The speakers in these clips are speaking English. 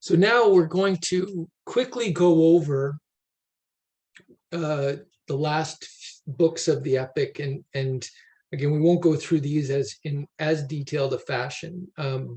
So now we're going to quickly go over the last books of the epic, and again, we won't go through these in as detailed a fashion,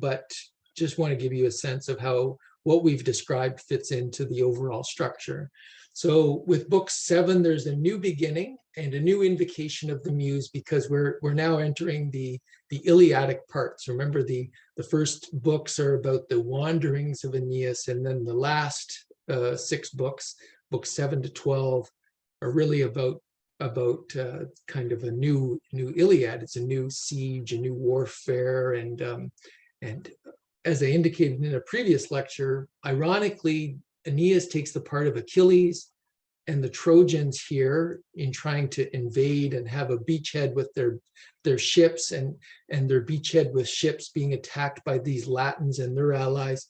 but just want to give you a sense of how what we've described fits into the overall structure. So with book 7, there's a new beginning and a new invocation of the muse, because we're now entering the Iliadic parts. Remember, the first books are about the wanderings of Aeneas, and then the last 6 books, books 7 to 12, are really about kind of a new Iliad. It's a new siege, a new warfare, and as I indicated in a previous lecture, ironically, Aeneas takes the part of Achilles and the Trojans here in trying to invade and have a beachhead with their ships, and their beachhead with ships being attacked by these Latins and their allies,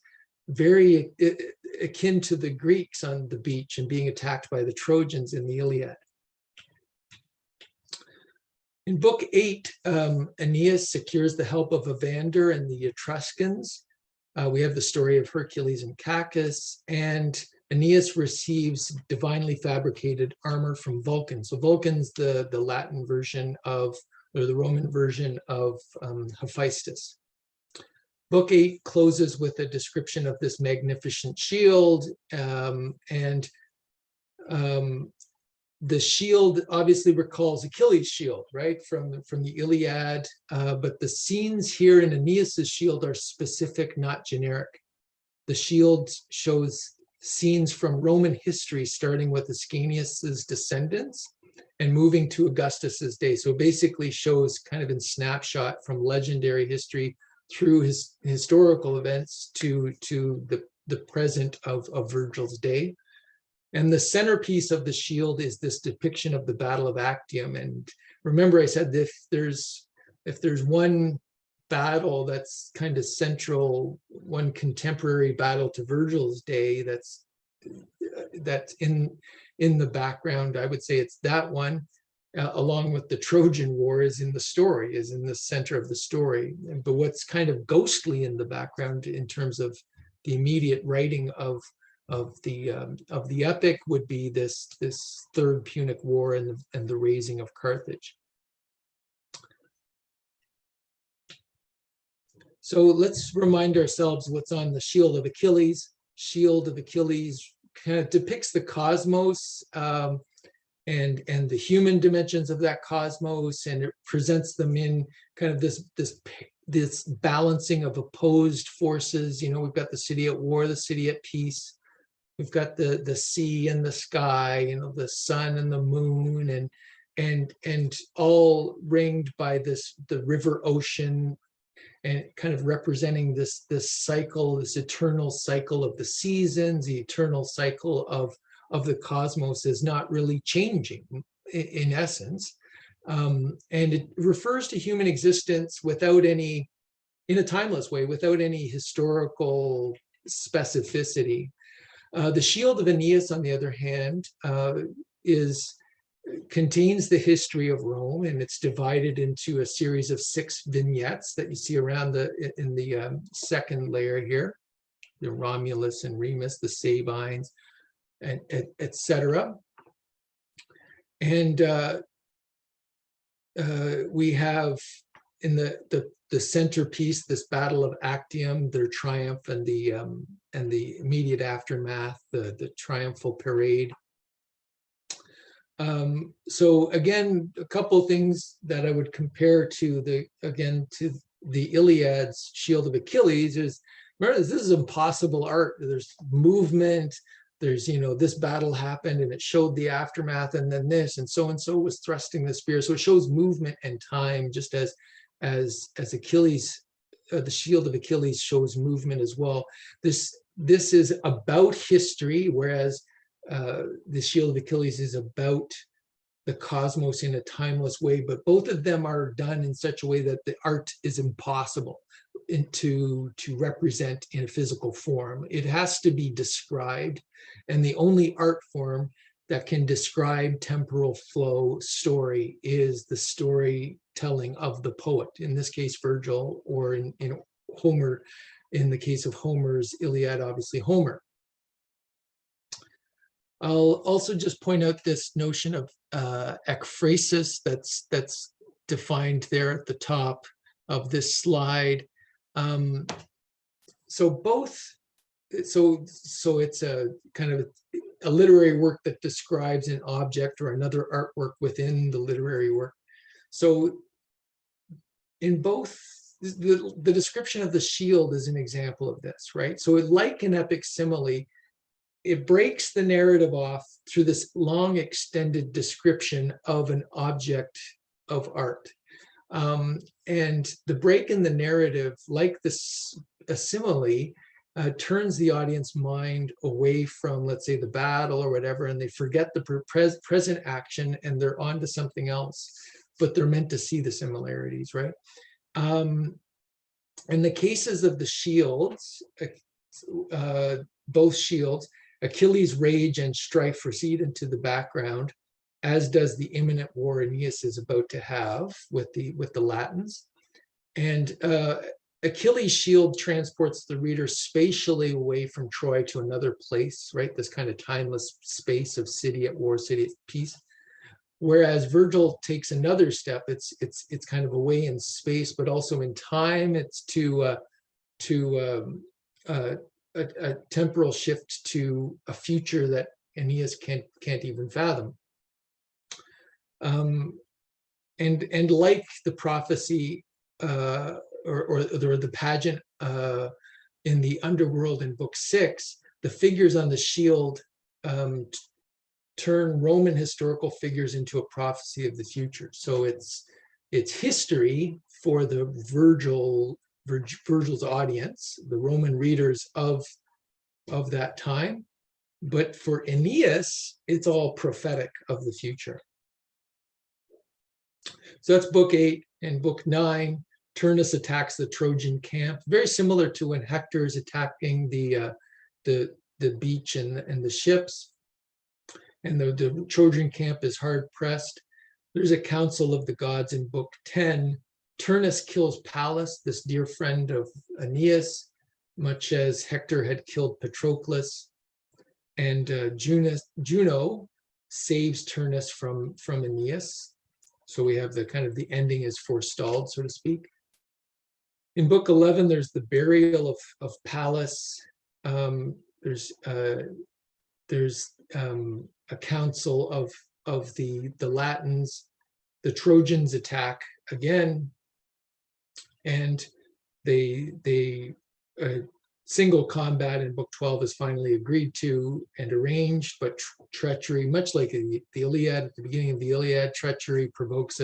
very akin to the Greeks on the beach and being attacked by the Trojans in the Iliad. In book 8, Aeneas secures the help of Evander and the Etruscans. We have the story of Hercules and Cacus, and Aeneas receives divinely fabricated armor from Vulcan. So Vulcan's the Latin version of, or the Roman version of Hephaestus. Book 8 closes with a description of this magnificent shield, and the shield obviously recalls Achilles' shield, right, from the Iliad, but the scenes here in Aeneas's shield are specific, not generic. The shield shows scenes from Roman history, starting with Ascanius's descendants and moving to Augustus's day. So basically shows kind of in snapshot from legendary history through his historical events to the present of Virgil's day. And the centerpiece of the shield is this depiction of the Battle of Actium. And remember, I said if there's one battle that's kind of central, one contemporary battle to Virgil's day that's in the background, I would say it's that one, along with the Trojan War is in the story, is in the center of the story. But what's kind of ghostly in the background in terms of the immediate writing of the epic would be this Third Punic War and the razing of Carthage. So let's remind ourselves what's on the Shield of Achilles. Shield of Achilles kind of depicts the cosmos and the human dimensions of that cosmos, and it presents them in kind of this balancing of opposed forces. You know, we've got the city at war, the city at peace. We've got the sea and the sky, you know, the sun and the moon, and all ringed by the river ocean, and kind of representing this cycle, this eternal cycle of the seasons, the eternal cycle of the cosmos is not really changing in essence. And it refers to human existence without any, in a timeless way, without any historical specificity. The Shield of Aeneas, on the other hand, contains the history of Rome, and it's divided into a series of 6 vignettes that you see around in the second layer here. The Romulus and Remus, the Sabines, and etc. And we have in the centerpiece this Battle of Actium, their triumph, and the immediate aftermath, the triumphal parade. So again, a couple of things that I would compare to the Iliad's Shield of Achilles is, remember, this is impossible art. There's movement. There's, you know, this battle happened and it showed the aftermath, and then this, and so was thrusting the spear. So it shows movement and time, just as Achilles, the Shield of Achilles shows movement as well. This is about history, whereas the Shield of Achilles is about the cosmos in a timeless way, but both of them are done in such a way that the art is impossible to represent in a physical form. It has to be described, and the only art form that can describe temporal flow story is the storytelling of the poet, in this case Virgil, or in Homer, In the case of Homer's Iliad, obviously Homer. I'll also just point out this notion of ekphrasis that's defined there at the top of this slide. So it's a kind of a literary work that describes an object or another artwork within the literary work. So in both, the description of the shield is an example of this, right? So like an epic simile, it breaks the narrative off through this long extended description of an object of art. And the break in the narrative, like a simile, turns the audience mind away from, let's say, the battle or whatever, and they forget the present action and they're on to something else, but they're meant to see the similarities, right? In the cases of the shields, both shields, Achilles' rage and strife recede into the background, as does the imminent war Aeneas is about to have with the Latins. And Achilles' shield transports the reader spatially away from Troy to another place, right? This kind of timeless space of city at war, city at peace. Whereas Virgil takes another step. It's kind of away in space, but also in time. It's to a temporal shift to a future that Aeneas can't even fathom. And like the prophecy or the pageant in the underworld in book 6, the figures on the shield turn Roman historical figures into a prophecy of the future. So it's history for the Virgil's audience, the Roman readers of that time. But for Aeneas, it's all prophetic of the future. So that's book 8. And book 9, Turnus attacks the Trojan camp, very similar to when Hector is attacking the beach and the ships. And the Trojan camp is hard pressed. There's a council of the gods in book 10. Turnus kills Pallas, this dear friend of Aeneas, much as Hector had killed Patroclus. And Juno saves Turnus from Aeneas. So we have the kind of the ending is forestalled, so to speak. In book 11, there's the burial of Pallas. There's a council of the Latins. The Trojans attack again, and they single combat in book 12 is finally agreed to and arranged, but treachery, much like the Iliad, at the beginning of the Iliad, treachery prevents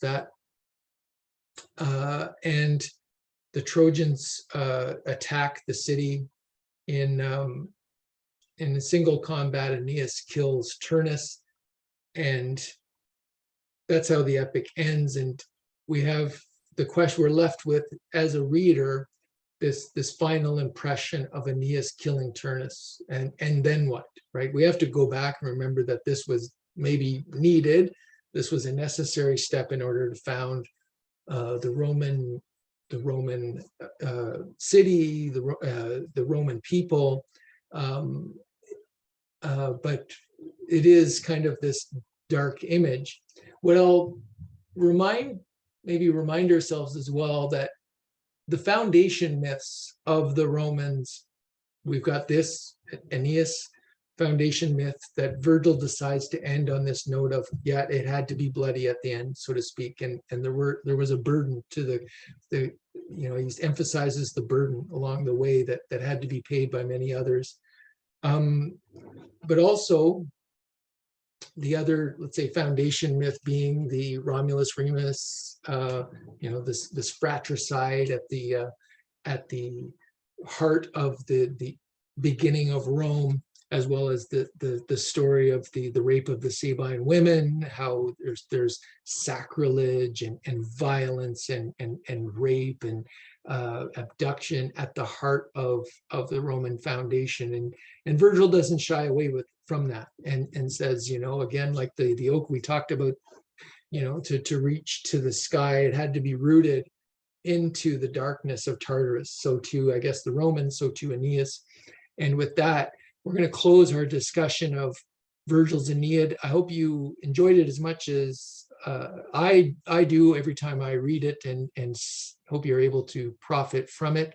that. And the Trojans attack the city in a single combat. Aeneas kills Turnus, and that's how the epic ends. And we have the question we're left with as a reader, this final impression of Aeneas killing Turnus, and then what, right? We have to go back and remember that this was maybe needed. This was a necessary step in order to found the Roman city, the Roman people. But it is kind of this dark image. What I'll remind ourselves as well, that the foundation myths of the Romans, we've got this Aeneas foundation myth that Virgil decides to end on this note of, yeah, it had to be bloody at the end, so to speak, and there was a burden to the he emphasizes the burden along the way that had to be paid by many others. But also the other, let's say, foundation myth being the Romulus Remus, this fratricide at the heart of the beginning of Rome, as well as the story of the rape of the Sabine women, how there's sacrilege and violence and rape and abduction at the heart of the Roman foundation, and Virgil doesn't shy away from that, and says, again, like the oak we talked about, to reach to the sky, it had to be rooted into the darkness of Tartarus. So too, I guess, the Romans, so too Aeneas. And with that, we're going to close our discussion of Virgil's Aeneid. I hope you enjoyed it as much as I do every time I read it, and hope you're able to profit from it.